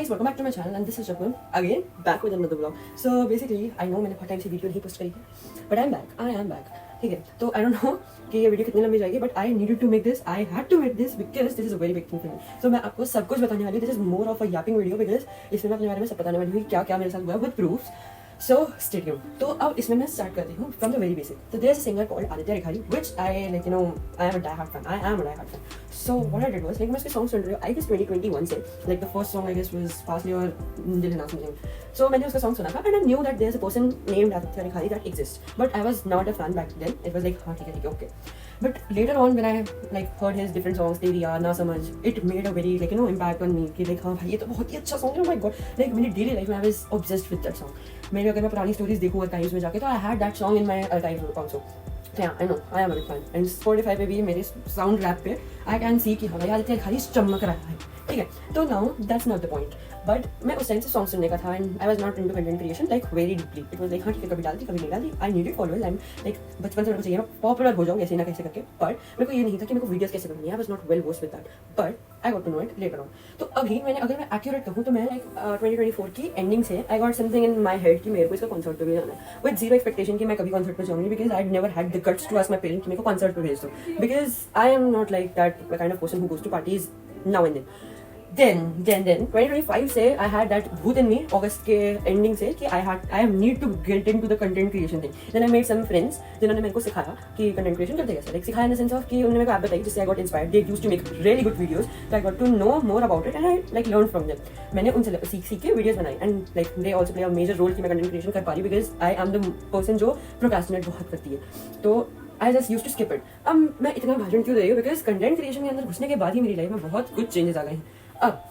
guys, welcome back to my channel and this is Shakun again back with another vlog. So basically I know मैंने बहुत time से video नहीं post करी है but I am back. ठीक है, तो I don't know कि ये वीडियो कितनी लंबी जाएगी but I needed to make this. I had to make this because this is a very big thing for me. So मैं आपको सब कुछ बताने वाली हूँ. This is more of a yapping video because इसमें मैं अपने बारे में सब बताने वाली हूँ क्या क्या मेरे साथ हुआ with proofs. So stay tuned. तो अब इसमें मैं स्टार्ट करती हूँ from the very basic. So there's a singer called Aditya Rekhari, which I like, you know, I am a diehard fan. I am a diehard fan. So what I did was like मैं उसके songs सुन रही हूँ. I guess 2021 से like the first song I guess was Parsley or Dil Na something. So मैंने उसका song सुना था and I knew that there's a person named Aditya Rekhari that exists. But I was not a fan back then. It was like हाँ ठीक है okay. But later on when I like heard his different songs, तेरी यार ना समझ, it made a very like you know impact on me कि like हाँ भाई ये तो बहुत ही अच्छा song है. Oh my god, like मेरी daily life में I was obsessed with that song. मेरे अगर मैं पुरानी स्टोरीज देखूँ archives में जाके तो I had that song in my archive also. Yeah, I know, I am a big fan. And Spotify पे भी मेरे sound rap पे I can see कि हाँ भाई आदित्य रिखारी चमक रहा है. ठीक है, तो now that's not the point. But मैं उस टाइम से सॉन्ग सुनने का था and I was not into content creation like very deeply. It was like हाँ ठीक है कभी डालती कभी नहीं डालती. I needed followers and like बचपन से मेरे को चाहिए मैं पॉपुलर हो जाऊँ ऐसे ना कैसे करके. But मेरे को ये नहीं था कि मेरे को वीडियोस कैसे करनी है. I was not well versed with that. But I got to know it later on. तो अभी मैंने अगर मैं accurate कहूँ तो मैं like 2024 की ending से I got something in my head कि मेरे को इसका concert पे भी जाना है. With zero expectation कि मैं कभी concert पे जाऊँगी because I never had the guts to ask my parents कि मेरे को concert पे भेज दो. Because I am not like that kind of person who goes to parties now and then. Then 2025 से I had that भूत in me August के ending से कि I need to get into the content creation thing. Then I made some friends जिन्होंने मेरे को सिखाया कि content creation करते कैसे. Like सिखाया in the sense of कि उन्होंने मेरे को ऐप बताई जिससे I got inspired. They used to make really good videos. So I got to know more about it and I like learned from them. मैंने उनसे सीख के videos बनाई and like they also play a major role कि मैं content creation कर पा रही because I am the person जो procrastinate बहुत करती है. तो I just used to skip it. अब मैं इतना भाषण क्यों दे रही हूँ because content creation के अंदर घुसने के बाद ही मेरी लाइफ में बहुत कुछ चेंजेस आ गए हैं. अब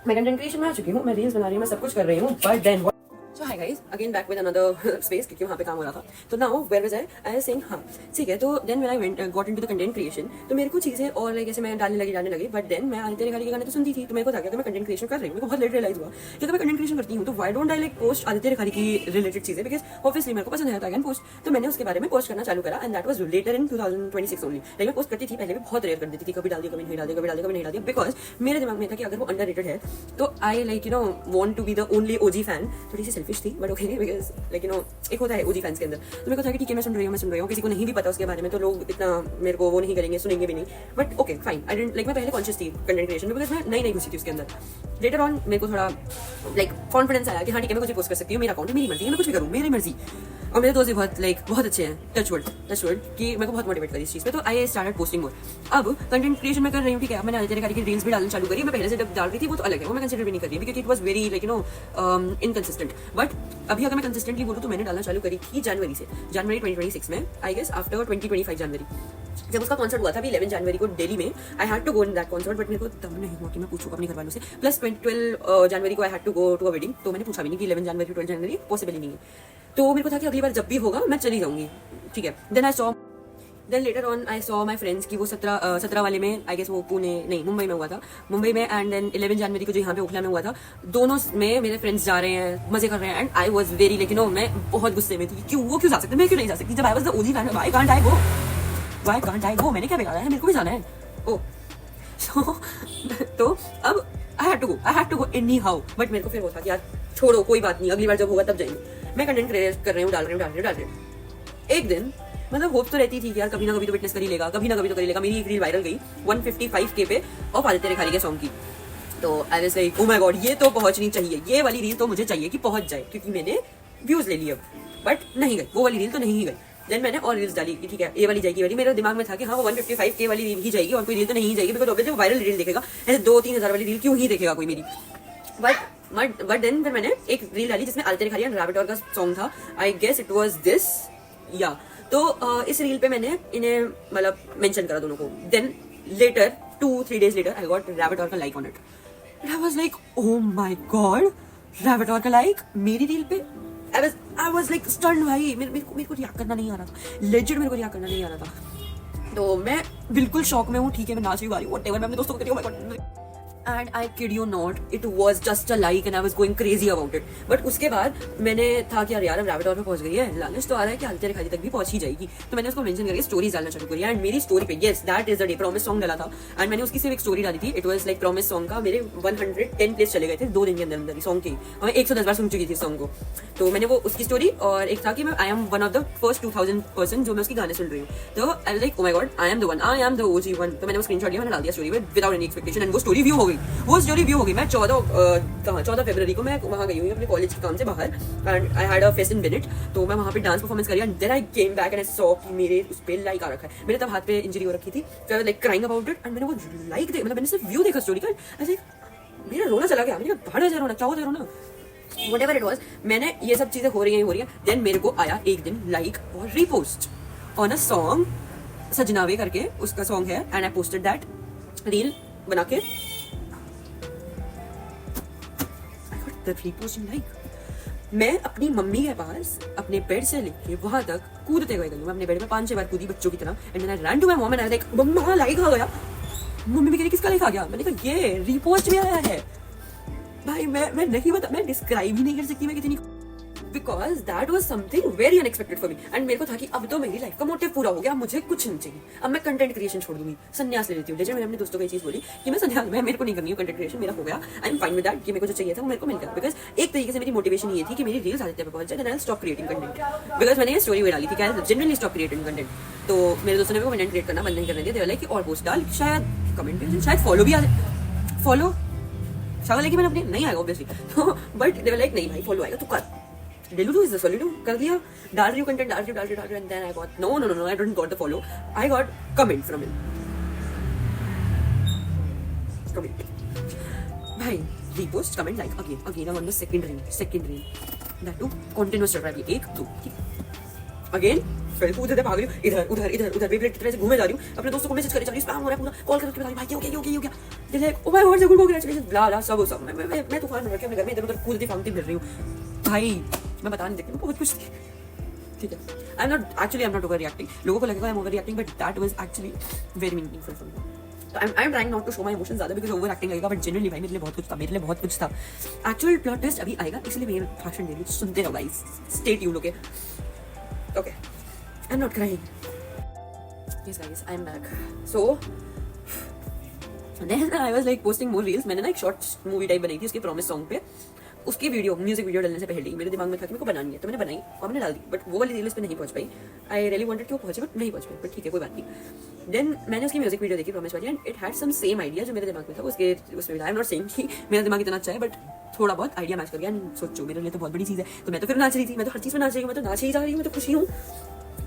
मैं कंटेंट क्रिएशन में आ चुकी हूँ, मैं रील्स बना रही हूँ, मैं सब कुछ कर रही हूँ. But then So hi guys, again back with another space क्योंकि वहाँ पे काम हो रहा था. तो now where was I? I was saying हाँ ठीक है. तो then when I went got into the content creation तो मेरे को चीजें और like ऐसे मैं डालने लगी. But then मैं आदित्य रिखारी के गाने तो सुनती थी तो मेरे को था कि मैं कंटेंट क्रिएशन कर रही हूँ. मेरे को बहुत लेट रियलाइज हुआ कि अगर मैं कंटेंट क्रिएशन करती हूँ तो why don't I like post Aditya Rikhari की रिलेटेड चीजें because obviously मेरे को पसंद है तो I can post. तो मैंने उसके बारे में पोस्ट करना चालू करा and that was later in 2026 only. like मैं पोस्ट करती थी पहले भी बहुत रेयर कर देती थी, कभी डाल दी कभी नहीं डाल दी because मेरे दिमाग में था कि अगर वो अंडररेटेड है तो I like you know want to be the only OG fan. थोड़ी सी सेल्फिश थी but okay because like you know एक होता है OG फैंस के अंदर. तो मेरे को था कि ठीक है मैं सुन रही हूँ किसी को नहीं भी पता उसके बारे में तो लोग इतना मेरे को वो नहीं करेंगे, सुनेंगे भी नहीं. But okay fine, I didn't like मैं पहले कॉन्शियस थी कंटेंट क्रिएशन में बिकॉज मैं नई घुसी थी उसके अंदर. लेटर ऑन मेरे को थोड़ा लाइक कॉन्फिडेंस आया कि हाँ ठीक है मैं कुछ पोस्ट कर सकती हूँ, मेरा अकाउंट है, मेरी मर्जी है, मैं कुछ भी करूँ, मेरी मर्जी. और मेरे दोस्त भी बहुत अच्छे हैं, टचवुड कि मेरे को बहुत मोटिवेट करी इस चीज़ पे. तो आई स्टार्टेड पोस्टिंग मोर. अब कंटेंट क्रिएशन में कर रही हूँ ठीक है. मैंने आदित्य रिखारी की रील्स भी डालना चालू करी. मैं पहले से जब डाल रही थी वो तो अलग है, वो मैं कंसिडर भी नहीं कर रही because it was very like you no inconsistent. But अभी अगर मैं कंसिस्टेंटली बोलूँ तो मैंने डालना चालू करी थी जनवरी 2026 में. आई गेस आफ्टर 2025 जनवरी जब उसका कॉन्सर्ट हुआ था अभी 11 जनवरी को दिल्ली में. I had to go in that concert but मेरे को तब नहीं हुआ कि मैं पूछूँ अपने घर वालों से. प्लस 12 जनवरी को I had to go to a wedding. तो मैंने पूछा भी नहीं कि 11 जनवरी 12 जनवरी पॉसिबल ही नहीं है. तो मेरे को था कि अगली बार जब भी होगा मैं चली जाऊंगी ठीक है. Then later on I saw my friends कि वो 17 वाले में आई गेस वो मुंबई में हुआ था. मुंबई में एंड देन 11 जनवरी को जो यहाँ पे ओखला में हुआ था. दोनों में मेरे फ्रेंड्स जा रहे हैं, मजे कर रहे हैं and I was very like you no मैं बहुत गुस्से में थी. क्यों जा सकते, मैं क्यों नहीं जा सकती. जब I was the OG fan why can't I go मैंने क्या बिगाड़ा है, मेरे को भी जाना है. ओ तो अब I had to go anyhow. But मेरे को फिर होता कि यार छोड़ो कोई बात नहीं, अगली बार जब होगा तब जाएंगे. मैं कंटेंट क्रिएट कर रही हूँ, डाल रही हूँ. एक दिन मतलब होप तो रहती थी कि यार कभी ना कभी तो विटनेस कर ही लेगा, कभी ना कभी तो कर लेगा. मेरी एक रील वायरल गई 155K पे और आदित्य रिखारी के सॉन्ग की. तो आई was like oh my god ये तो पहुंचनी चाहिए, ये वाली रील तो मुझे चाहिए कि पहुंच जाए क्योंकि मैंने व्यूज ले लिए. बट नहीं गई वो वाली रील, तो नहीं गई. देन मैंने और रील्स डाली कि ठीक है ये वाली जाएगी. वाली मेरे दिमाग में था कि हाँ वो 155K वाली रील ही जाएगी और कोई रील तो नहीं जाएगी बिकॉज ऑब्वियसली वो वायरल रील देखेगा. ऐसे 2-3 हज़ार वाली रील क्यों ही देखेगा कोई मेरी. बट देन फिर मैंने एक रील डाली जिसमें आदित्य रिखारी एंड रैबिट का सॉन्ग था. I guess it was this yeah. तो इस रील पे मैंने इन्हें मतलब मेंशन करा दोनों को. Then later 2-3 days later I got rabbit का like on it. I was like oh my God rabbit का लाइक मेरी रील पे. आई वाज लाइक स्टन्ड भाई. मेरे को रिएक्ट करना नहीं आ रहा था. लेजिट मेरे को रिएक्ट करना नहीं आ रहा था. तो मैं बिल्कुल शॉक में हूँ. ठीक है मैं नाच भी पा रही हूँ व्हाटएवर. मैं अपने दोस्तों को कहती हूं and I kid you not, it was just a like and I was going crazy about it. But उसके बाद मैंने था कि यार अब रैबिट हॉल पे पहुंच गई है, लालच तो आ रहा है कि हालते खाली तक भी पहुंच ही जाएगी. तो मैंने उसको मेंशन करके स्टोरीज डालना शुरू करी. एंड मेरी स्टोरी पे yes that is the day promise song डाला था. एंड मैंने उसकी सिर्फ एक स्टोरी डाली थी. It was like promise song का मेरे 110 प्लेस चले गए थे 2 दिन के अंदर अंदर सॉन्ग के. और मैं 110 बार सुन चुकी थी सॉन्ग को. तो मैंने वो उसकी स्टोरी और एक था कि मैं I am one of the first 2000 person जो मैं उसकी गाने सुन रही हूँ. तो आई was like oh my God I am the one, I am the OG one. तो मैंने वो स्क्रीनशॉट लिया, मैंने डाल दिया स्टोरी में विदाउट एनी एक्सपेक्टेशन. एंड वो स्टोरी व्यू हो गई. वो स्टोरी व्यू हो गई. मैं 14 फरवरी को मैं वहाँ गई हुई अपने कॉलेज के काम से बाहर. And I had a fest in Bennett. तो मैं वहाँ पे डांस परफॉर्मेंस करी. And then I came back and I saw कि मेरे उस पे लाइक आ रखा है. मेरे तब हाथ पे इंजरी हो रखी थी. तो आई was like crying about it. And मैंने वो लाइक दे मतलब मैंने सिर्फ व्यू देखा स्टोरी का. ऐसे मेरा रोना चला गया. मैंने कहा भाड़ जा रोना, क्या होता है रोना, whatever it was. मैंने ये सब चीजें हो रही हैं. देन मेरे को आया एक दिन लाइक और रीपोस्ट ऑन अ सॉन्ग सजनावे करके उसका सॉन्ग है. And I posted that reel बना के. I got the reposting like. मैं अपनी मम्मी के पास अपने बेड से लेके वहां तक कूदते हुए गई. मैं अपने बेड में 5-6 बार कूदी बच्चों की तरह. And then I run to my mom and I was like मम्मा लाइक आ गया. मम्मी भी कह रही किसका लाइक आ गया. मैंने कहा ये रीपोस्ट में आया है. भाई मैं नहीं बता, मैं डिस्क्राइब ही नहीं कर सकती मैं कितनी, because that was something very unexpected for me. And मेरे को था कि अब तो मेरी लाइफ का मोटिव पूरा हो गया, मुझे कुछ नहीं चाहिए. अब मैं कंटेंट क्रिएशन छोड़ दूंगी, संन्यास ले लेती हूँ. जैसे मैंने अपने दोस्तों को ये चीज बोली कि मैं संन्यास, मैं मेरे को नहीं करनी है कंटेंट क्रिएशन, मेरा हो गया. I am fine with that. कि मेरे को जो चाहिए था वो मेरे को मिल गया. बिकॉज एक तरीके से मेरी मोटिवेशन ये थी कि मेरी रील्स आदित्य पे पहुंच जाए. Then I will stop creating content. Because मैंने ये स्टोरी में डाली थी कि I generally stop creating content. तो मेरे दोस्तों ने मेरे को कंटेंट क्रिएट करना बंद नहीं करने दिया. देवर लाइक कि और पोस्ट डाल, शायद कमेंट भी, शायद फॉलो भी आ जाए. फॉलो शायद लेकिन मैंने अपने नहीं आएगा ऑब्वियसली. तो बट देवर लाइक नहीं भाई फॉलो आएगा तू कर. Did you do this? Solid कर दिया. डाल रही हूँ कंटेंट, डाल रही हूँ. And then I got no, I didn't got the follow. I got comment from him. Comment. भाई repost, comment, like again I'm on the second reel. That too continuous चल रहा है. 1 2 again फिर कूदते भाग रही हूँ इधर बेबलेट की तरह से घूमे जा रही हूँ. अपने दोस्तों को मैसेज करे जा रही हूँ. स्पैम हो रहा है पूरा. कॉल करके बता रही हूँ भाई क्या हो गया. जैसे oh my God good congratulations blah सब मैं तूफान रख के अपने घर में इधर उधर कूदती फांगती फिर रही हूँ. भाई मैं बता नहीं सकती, बहुत कुछ ठीक है. I am not over reacting. लोगों को लगेगा I am over reacting, but that was actually very meaningful for me. तो I am trying not to show my emotions ज्यादा बिकॉज़ ओवर एक्टिंग लगेगा. बट जनरली भाई मेरे लिए बहुत कुछ था. एक्चुअल प्लॉट ट्विस्ट अभी आएगा, इसलिए मैं भाषण दे रही हूँ. सुनते रहो guys, stay tuned. Okay I am not crying. Yes guys I am back. So then I was like posting more reels. मैंने ना एक शॉर्ट मूवी टाइप बनाई थी उसके प्रॉमिस सॉन्ग पे. उसकी म्यूजिक वीडियो डालने से पहले ही मेरे दिमाग में था कि मेरे को बनानी है. तो मैंने बनाई और मैंने डाल दी. बट वो वाली रील पे नहीं पहुंच पाई. आई रियली वांटेड कि वो पहुंचे बट नहीं पहुंच पाई. बट ठीक है कोई बात नहीं. देन मैंने उसकी म्यूजिक वीडियो देखी प्रॉमिस वाली. And it had some same idea जो मेरे दिमाग में था उसमें. आई एम नॉट सेइंग कि मेरा दिमाग इतना अच्छा है, बट थोड़ा बहुत आइडिया मैच कर गया. सोचो मेरे लिए तो बहुत बड़ी चीज है. तो मैं तो फिर नाच रही थी. मैं तो हर चीज में नाच रही हूँ. मैं तो नाच ही जा रही हूँ. मैं तो खुशी हूँ.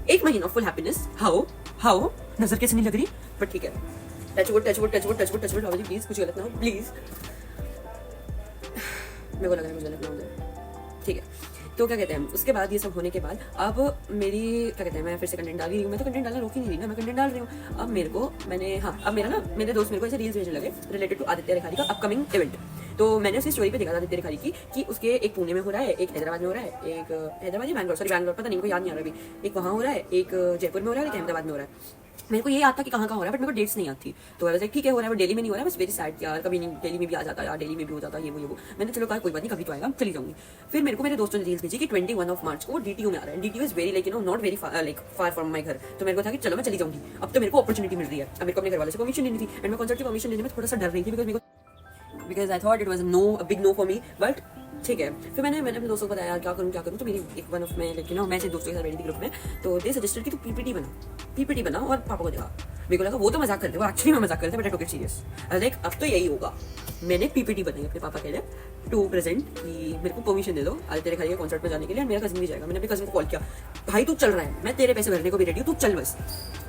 1 महीना फुल हैप्पीनेस. हाउ नजर कैसे नहीं लग रही. बट ठीक है. टच वुड प्लीज कुछ गलत ना हो प्लीज. मेरे को लग रहा है मुझे गलत ना हो जाए. ठीक है. तो क्या कहते हैं, उसके बाद ये सब होने के बाद अब मेरी क्या कहते हैं, मैं फिर से कंटेंट डाल रही हूँ. मैं तो कंटेंट डालना रोक ही नहीं रही ना, मैं कंटेंट डाल रही हूँ. अब मेरे को अब मेरे दोस्त मेरे को ऐसे रील्स भेजने लगे रिलेटेड टू आदित्य रेखारी का अपकमिंग इवेंट. तो मैंने उसकी स्टोरी पे देखा था आदित्य रेखारी की कि उसके एक पुणे में हो रहा है, एक हैदराबाद में हो रहा है, एक हैदराबाद या बैंगलोर पता नहीं, को याद नहीं आ रहा अभी. एक वहाँ हो रहा है, एक जयपुर में हो रहा है, एक अहमदाबाद में हो रहा है. मेरे को ये याद था कि कहाँ हो रहा है, बट मेरे को डेट्स नहीं आती. तो ऐसे ठीक है हो रहा है, बट दिल्ली में नहीं हो रहा है. बस वेरी सैड यार, कभी नहीं दिल्ली में भी आ जाता यार, दिल्ली में भी हो जाता ये वो. मैंने चलो कहा कोई बात नहीं, कभी तो आएगा, चली जाऊंगी. फिर मेरे को मेरे दोस्तों ने रील्स भेजी कि 21 मार्च को DTU में आ रहा है. DTU is very like not very far from my घर. तो मेरे को था कि चलो मैं चली जाऊंगी. अब तो मेरे को अपॉर्चुनिटी मिल रही है. अब मेरे को अपने घर वाले से परमिशन लेनी थी. एंड मैं कॉन्सर्ट की परमिशन लेने में थोड़ा सा डर रही थी because I thought it was a big no for me. But ठीक है. फिर मैंने अपने दोस्तों को बताया क्या करूँ. तो मेरी एक वन ऑफ में लेकिन मैं से दोस्तों के साथ बैठी थी ग्रुप में. तो दे सजेस्टेड कि तू PPT बना और पापा को दिखा. मेरे को लगा वो तो मजाक करते, वो एक्चुअली में मजाक करते, but I took it serious. Like अब तो यही होगा. मैंने PPT बनाई अपने पापा के लिए टू प्रेजेंट कि मेरे को परमिशन दे दो आदित्य रेखारी के कॉन्सर्ट पे जाने के लिए. मेरा कजिन भी जाएगा. मैंने अपने कजिन को कॉल किया, भाई तू चल रहा है, मैं तेरे पैसे भरने को भी रेडी हूँ, तू चल बस.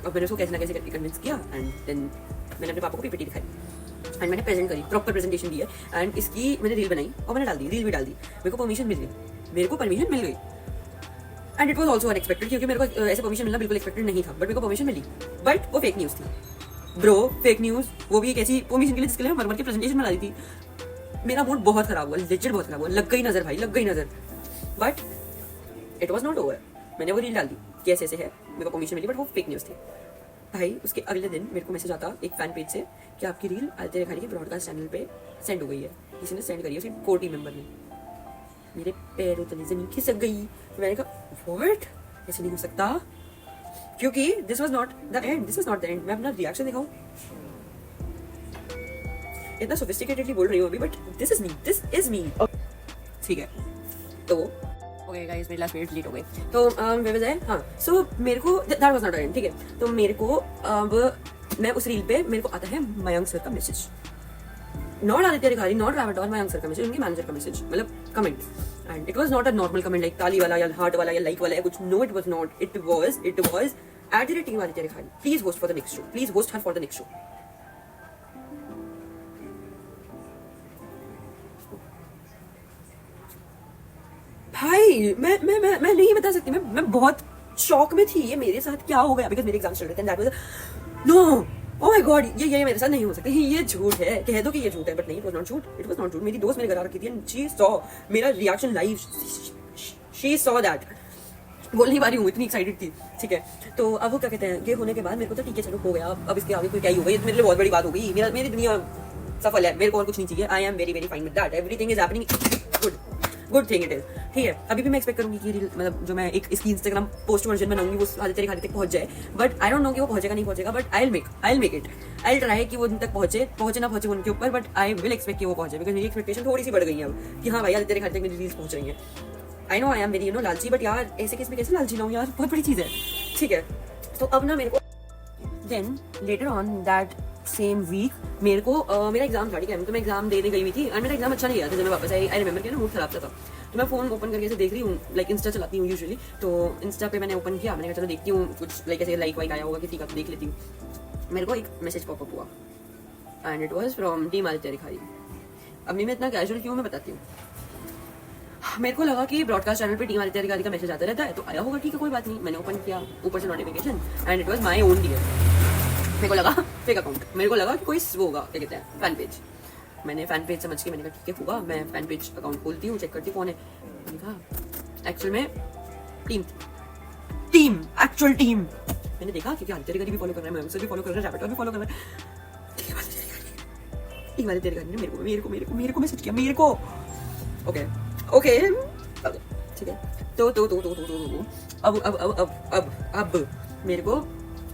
अब मैंने उसको कैसे ना कैसे करके कन्विंस किया. एंड देन मैंने अपने पापा को PPT दिखाई. एंड मैंने प्रेजेंट करी, प्रॉपर प्रेजेंटेशन दी है. एंड इसकी मैंने रील बनाई और मैंने डाल दी, रील भी डाल दी. मेरे को परमिशन मिल गई. And it was also unexpected क्योंकि मेरे को ऐसे परमिशन मिलना बिल्कुल एक्सपेक्टेड नहीं था. बट मेरे को परमिशन मिली. बट वो फेक न्यूज़ थी ब्रो, फेक न्यूज़. वो भी एक ऐसी परमिशन के लिए जिसके लिए मर के प्रेजेंटेशन बना दी थी. मेरा मूड बहुत खराब हुआ, लेजिट बहुत खराब हुआ. लग गई नजर. But it was not over. मैंने वो रील डाल दी कि ऐसे है, मेरे को परमिशन मिली, बट वो फेक न्यूज़ थी. भाई उसके अगले दिन मेरे को मैसेज आता एक फैन पेज से कि आपकी रील आदित्य रेखाड़ी के ब्रॉडकास्ट चैनल पे सेंड हो गई है, किसी ने सेंड करी है, उसके कोर टीम मेंबर ने। मेरे पैरों तले जमीन खिसक गई। मैंने कहा व्हाट, ऐसे नहीं हो सकता, क्योंकि this was not the end, this was not the end. मैं अपना रिएक्शन दिखाऊं, इतना सोफिस्टिकेटेडली बोल रही हूँ अभी, but this is me, this is me. ठीक है, तो ओके गाइस, मेरी लास्ट मिनट लेट हो गई, तो वे वाज हाँ, सो मेरे को that was not the end. ठीक है, तो मेरे को अब मैं उस रील पे मेरे को आता है मयंक सर का message, not Aditya Rikhari, not Rawat, Mayank sir का मैसेज, उनके मैनेजर का मैसेज, मतलब comment. And it was not a normal comment like ताली वाला या हार्ट वाला या लाइक वाला या कुछ, no it was not, it was @team Aditya Rikhari, please host for the next show, please host her for the next show. भाई मैं नहीं बता सकती, मैं बहुत शॉक में थी, ये मेरे साथ क्या हो गया, बिकॉज मेरे एग्जाम चल रहे थे, that was no, oh my god, ये मेरे साथ नहीं हो सकता, ये झूठ है, कह दो कि ये झूठ है, बट नहीं, इट वाज नॉट झूठ, इट वाज नॉट झूठ। मेरी दोस्त मेरे घर आ रखी थी एंड शी सॉ मेरा reaction live, she saw that, बोल नहीं पा रही हूँ, इतनी एक्साइटेड थी। ठीक है, तो अब वो क्या कहते हैं, ये होने के बाद मेरे को तो ठीक है चलो हो गया, अब इसके आगे कोई क्या ही होगा, ये मेरे लिए बहुत बड़ी बात हो गई, मेरी दुनिया सफल है, मेरे को और कुछ नहीं चाहिए, I am very very fine with that, everything is happening good thing it is. ठीक है, अभी भी मैं एक्सपेक्ट करूंगी कि मतलब जो मैं एक इसकी इंस्टाग्राम पोस्ट वर्जन बनाऊंगी वो आदित्य रेखाड़ी तक पहुंच जाए, बट आई डोंट नो कि वो पहुंचेगा नहीं पहुंचेगा, but I will make it, I will try कि वो उन तक पहुंचे ना पहुंचे उनके ऊपर, बट आई विल एक्सपेक्ट कि वो पहुंचे, बिकॉज मेरी एक्सपेक्टेशन थोड़ी सी बढ़ गई है अब कि हाँ भाई आदित्य रेखाड़ी तक मेरी रील्स पहुंच रही है। I know I am very लालची, बट यार ऐसे केस में कैसे लालची ना हूं यार, बहुत बड़ी चीज है। ठीक है, तो अब ना मेरे को then later on that same week मेरे को मेरा एग्जाम था, ठीक है, तो मैं एग्जाम देने गई हुई थी और मेरा एग्जाम अच्छा नहीं गया था। जब मैं वापस आई रिमेंबर कि ना मूड खराब था, तो मैं फोन ओपन करके ऐसे देख रही हूँ, लाइक इंस्टा चलाती हूँ यूजुअली, तो इंस्टा पे मैंने ओपन किया, मैंने कहा चलो देखती हूँ कुछ लाइक ऐसे लाइक वाइक आया होगा किसी का, तो देख लेती हूँ। मेरे को एक मैसेज पॉपअप हुआ and it was from team Aditya Rikhari. अब नहीं मैं इतना कैजुअल क्यों मैं बताती हूँ। मेरे को लगा कि ब्रॉडकास्ट चैनल पे टीम आदित्य रेखाड़ी का मैसेज आता रहता है, तो आया होगा, ठीक है कोई बात नहीं। मैंने ओपन किया, ऊपर से notification and it was my own dear. मेरे को लगा फेक अकाउंट, मेरे को लगा कि कोई वो होगा, क्या कहते हैं, फैन पेज। मैंने फैन पेज समझ के मैंने कहा ठीक है होगा, मैं फैन पेज अकाउंट खोलती हूँ, चेक करती हूँ कौन है। मैंने कहा एक्चुअल में टीम एक्चुअल टीम। मैंने देखा क्योंकि आदित्य रेखाड़ी भी फॉलो कर रहा है, मैं भी फॉलो कर रहा है, रैपिड भी फॉलो कर रहा है, टीम आदित्य रेखाड़ी ने मेरे को मैसेज किया, मेरे को ओके ठीक है। तो अब मेरे को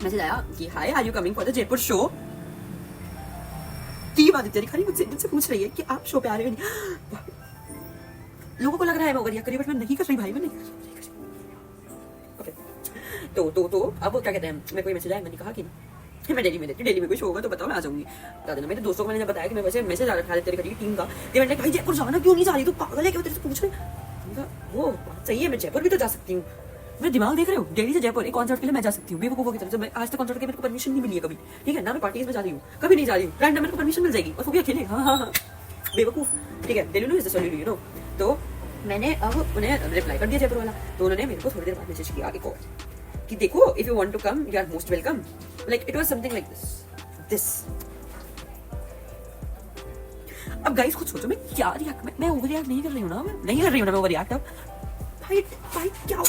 मैसेज आया कि hi are you coming for the Jaipur show. Team Aditya Rikhari मुझसे पूछ रही है कि आप शो पे आ रहे हो। लोगों को लग रहा है मैं ओवर रिएक्ट कर रही, बट मैं नहीं कर रही भाई, मैं नहीं कर रही। ओके, तो अब क्या कहते हैं, मेरे को मैसेज आया, मैंने कहा कि मैं दिल्ली में कोई शो होगा तो बताओ मैं आ जाऊंगी। बता देना। मेरे दोस्तों को मैंने जब बताया कि मैं वैसे मैसेज आ रहा था आदित्य रेखाड़ी की टीम का, तो मैंने भाई जयपुर जाना क्यों नहीं जा रही, तू पागल है क्या, तेरे से पूछ रहे। वो सही है, मैं जयपुर भी तो जा सकती हूँ, मैं दिमाग देख रहे हो, दिल्ली से जयपुर एक कॉन्सर्ट के लिए मैं जा सकती हूँ, बेवकूफों की तरफ से। मैं आज तक कॉन्सर्ट के मेरे को परमिशन नहीं मिली है कभी, ठीक है ना, मैं पार्टीज में जा रही हूँ, कभी नहीं जा रही हूँ, रैंडम मेरे को परमिशन मिल जाएगी और वो भी अकेले। हाँ बेवकूफ, ठीक है, Delhi is solid you know. तो मैंने अब उन्हें रिप्लाई कर दिया जयपुर वाला, तो उन्होंने मेरे को थोड़ी देर बाद मैसेज किया एक और कि देखो if you want to come you are most welcome, like it was something like this. अब गाइस खुद सोचो मैं क्या रिएक्ट, मैं ओवर रिएक्ट नहीं कर रही हूँ ना, मैं ओवर रिएक्ट। अब भाई क्या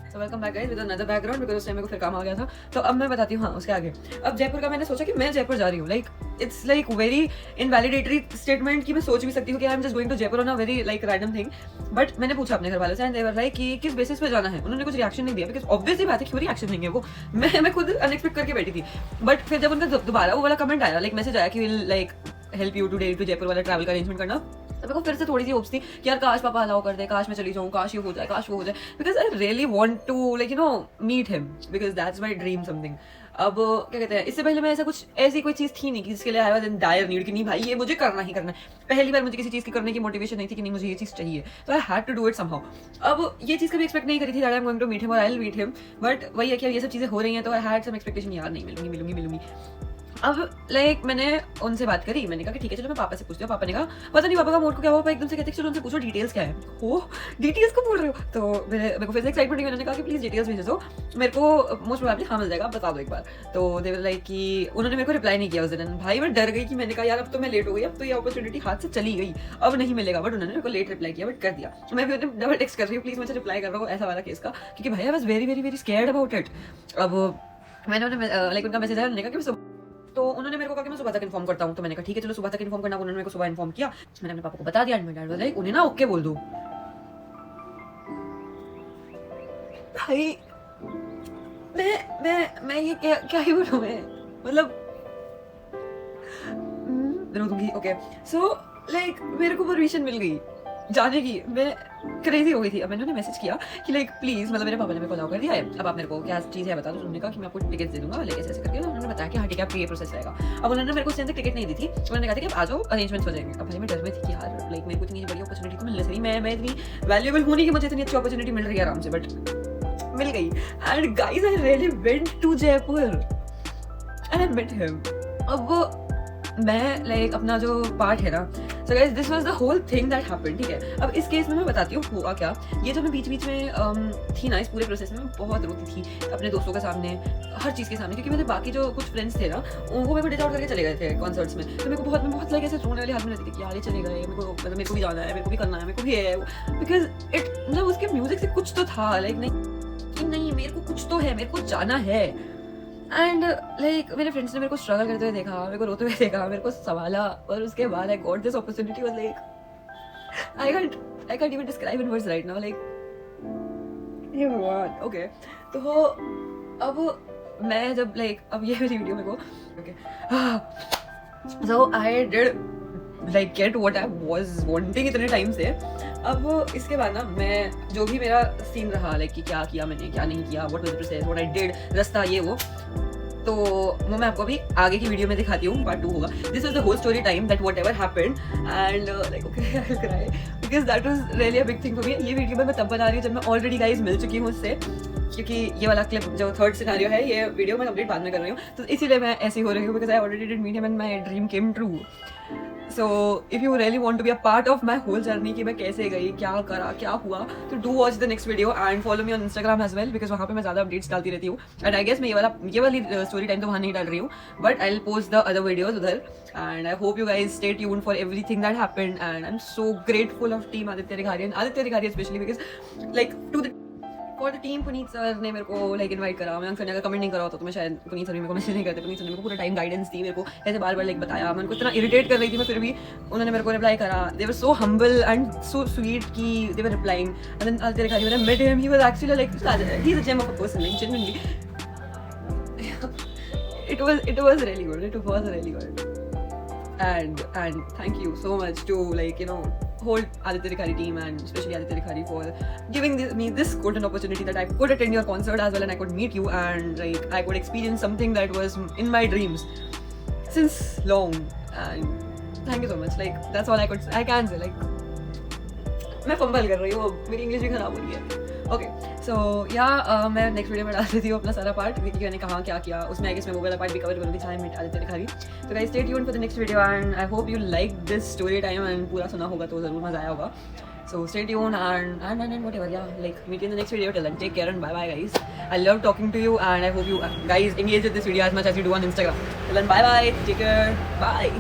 So welcome back guys with another background because उस टाइम मेरे को फिर काम आ गया था। तो अब मैं बताती हूँ हाँ उसके आगे। अब जयपुर का मैंने सोचा कि मैं जयपुर जा रही हूँ, like it's like very invalidatory statement कि मैं सोच भी सकती हूँ कि I am just going to Jaipur on a very like random thing. But मैंने पूछा अपने घर वालों से एंड दे वर लाइक कि किस बेसिस पे जाना है। उन्होंने कुछ रिएक्शन नहीं दिया बिकॉज ऑब्वियसली बात है क्यों रिएक्शन देंगे वो, मैं खुद अनएक्सपेक्ट करके बैठी थी। बट फिर जब उनका दोबारा वो वाला कमेंट आया, लाइक मैसेज आया कि will like help you to Delhi to Jaipur वाला ट्रैवल का अरेंजमेंट करना, तो मेरे को फिर से थोड़ी सी होप्स थी कि यार काश पापा अलाउ कर दे, काश मैं चली जाऊँ, काश ये हो जाए, काश वो हो जाए, because I really want to like you know meet him because that's my dream something. अब क्या कहते हैं, इससे पहले मैं ऐसी कोई चीज थी नहीं कि जिसके लिए I was in dire need कि नहीं भाई ये मुझे करना ही करना है। पहली बार मुझे किसी चीज की करने की मोटिवेशन नहीं थी कि नहीं मुझे ये चीज चाहिए, तो I had to do it somehow. अब ये चीज कभी एक्सपेक्ट नहीं करी थी that I am going to meet him और I will meet him, but वही है कि ये सब चीजें हो रही हैं तो आई हैड सम एक्सपेक्टेशन यार नहीं मिलूंगी। अब लाइक मैंने उनसे बात करी, मैंने कहा कि ठीक है चलो मैं पापा से पूछती हूँ। पापा ने कहा पता नहीं पापा का मूड को क्या हुआ, एकदम से कहते चलो उनसे पूछो डिटेल्स क्या है। हो डिटेल्स को बोल रहे हो? तो मेरे को फिर से एक्साइटमेंट हुई, उन्होंने कहा कि प्लीज डिटेल्स भेज दो, मेरे को मोस्ट प्रोबेबली हाँ मिल जाएगा, बता दो एक बार। तो दे वर लाइक कि उन्होंने मेरे को रिप्लाई नहीं किया उस दिन। भाई मैं डर गई कि मैंने कहा यार अब तो मैं लेट हो गई, अब तो ये अपॉर्चुनिटी हाथ से चली गई, अब नहीं मिलेगा। बट उन्होंने मेरे को लेट रिप्लाई किया, बट कर दिया। मैं भी उन्हें डबल टेक्स्ट कर रही हूँ प्लीज मुझे रिप्लाई कर रहा हूँ ऐसा वाला केस का, क्योंकि भाई I was very very very scared about it. अब मैंने उन्हें लाइक उनका मैसेज आया, उन्होंने कहा कि तो उन्होंने मेरे को कहा कि मैं सुबह तक इन्फॉर्म करता हूँ। तो मैंने कहा ठीक है चलो सुबह तक इन्फॉर्म करना। उन्होंने मेरे को सुबह इन्फॉर्म किया, मैंने अपने पापा को बता दिया। And my dad was like उन्हें ना ओके बोल दो। भाई मैं ये क्या ही बोलूं मैं, मतलब रो दूंगी। ओके सो लाइक मेरे को परमिशन मिल गई जाने की, मैं क्रेजी हो गई थी। अब मैंने उन्हें मैसेज किया कि लाइक प्लीज, मतलब मेरे पापा ने मेरे को अलाउ कर दिया है, अब आप मेरे को क्या चीज़ है बता दो। उन्होंने कहा कि मैं आपको टिकट दे दूंगा, लेके ऐसे करके उन्होंने बताया कि हाँ ठीक है आपको ये प्रोसेस रहेगा। अब उन्होंने मेरे को उससे टिकट नहीं दी थी, उन्होंने कहा था कि आप आ जाओ अरेंजमेंट्स हो जाएंगे। अब भाई मैं डर में थी कि यार लाइक मेरे को इतनी बड़ी अपॉर्चुनिटी तो मिलने से मैं इतनी वैल्यूएबल हूँ नहीं कि मुझे इतनी अच्छी अपॉर्चुनिटी मिल रही है आराम से, बट मिल गई। And guys I really went to Jaipur and I met him. अब मैं लाइक अपना जो पार्ट है ना, so guys this was the whole thing that happened, ठीक है। अब इस केस में मैं बताती हूँ हुआ क्या। ये जो मैं बीच बीच में थी ना, इस पूरे प्रोसेस में मैं बहुत रोती थी अपने दोस्तों के सामने, हर चीज़ के सामने, क्योंकि मेरे बाकी जो कुछ फ्रेंड्स थे ना उनको मेरे को डिच आउट करके चले गए थे कॉन्सर्ट्स में। तो मेरे को बहुत लाइक ऐसे रोने वाले हाथ में रहती थी कि यार ये चले गए, मेरे को मतलब मेरे को भी जाना है, मेरे को भी करना है, मेरे को भी है, बिकॉज इट मतलब उसके म्यूजिक से कुछ तो था लाइक नहीं मेरे को कुछ तो है, मेरे को जाना है। एंड लाइक मेरे फ्रेंड्स ने मेरे को स्ट्रगल करते हुए देखा, मेरे को रोते हुए देखा, मेरे को संभाला, और उसके बाद I got this opportunity was like I can't even describe in words right now, like ये भगवान। ओके तो अब मैं जब लाइक अब ये मेरी वीडियो मेरे को okay so I did like get what I was wanting इतने टाइम से। अब इसके बाद ना मैं जो भी मेरा सीन रहा लाइक कि क्या किया मैंने, क्या नहीं किया, what was the process, what I did, रास्ता ये वो, तो वो मैं आपको अभी आगे की वीडियो में दिखाती हूँ, पार्ट 2 होगा। This was the whole story time that whatever happened and like okay I will cry because that was really a big thing for me. ये वीडियो मैं तब बना रही हूँ जब मैं ऑलरेडी गाइस मिल चुकी हूँ उससे, क्योंकि ये वाला क्लिप जो थर्ड सिनेरियो है ये वीडियो मैं कंप्लीट बाद में कर रही हूँ, तो इसीलिए मैं ऐसी हो रही हूँ because I already did meet him and my dream came true. So if you really want to be a part of my whole journey कि मैं कैसे गई, क्या करा, क्या हुआ, तो do watch the next video and follow me on Instagram as well, because वहाँ पे मैं ज़्यादा अपडेट्स डालती रहती हूँ। एंड आई गेस मैं ये वाली स्टोरी टाइम तो वहाँ नहीं डाल रही हूँ, but I will post the other videos उधर। And I hope you guys stay tuned for everything that happened and I am so grateful of team Aditya रिखारियन specially because like to the for the team. Puneet sir ने मेरे को like invite करा, मैं sir ने अगर comment नहीं करा होता तो मैं शायद पुनीत सर भी मेरे को मैसेज नहीं करते। पुनीत सर ने मेरे को पूरा टाइम गाइडेंस दी, मेरे को ऐसे बार लाइक बताया, मैं उनको इतना इरिटेट कर रही थी मैं, फिर भी उन्होंने मेरे को रिप्लाई करा। They were so humble and so sweet कि they were replying. And then Aditya Rikhari when I met him he was actually like he is a gem of a person like genuinely it was really good and thank you so much to like you know whole Aditya Rikhari team and especially Aditya Rikhari for giving me this golden opportunity that I could attend your concert as well and I could meet you and like I could experience something that was in my dreams since long and thank you so much like that's all I can say like मैं fumble कर रही हूँ, मेरी English भी खराब हो रही है। ओके सो या मैं नेक्स्ट वीडियो में डाल देती हूँ अपना सारा पार्ट क्योंकि मैंने कहाँ क्या किया उसमें आई गेस मैं वो वाला पार्ट भी कवर करूँगी जहाँ मैं आदित्य रिखारी। तो guys stay tuned for the next video and I hope you like this story time and पूरा सुना होगा तो ज़रूर मज़ा आया होगा। So stay tuned and whatever, yeah, like meet you in the next video. Till then, take care and bye guys. I love talking to you and I hope you guys engage with this video as much as you do on Instagram. Till then, bye, take care, bye.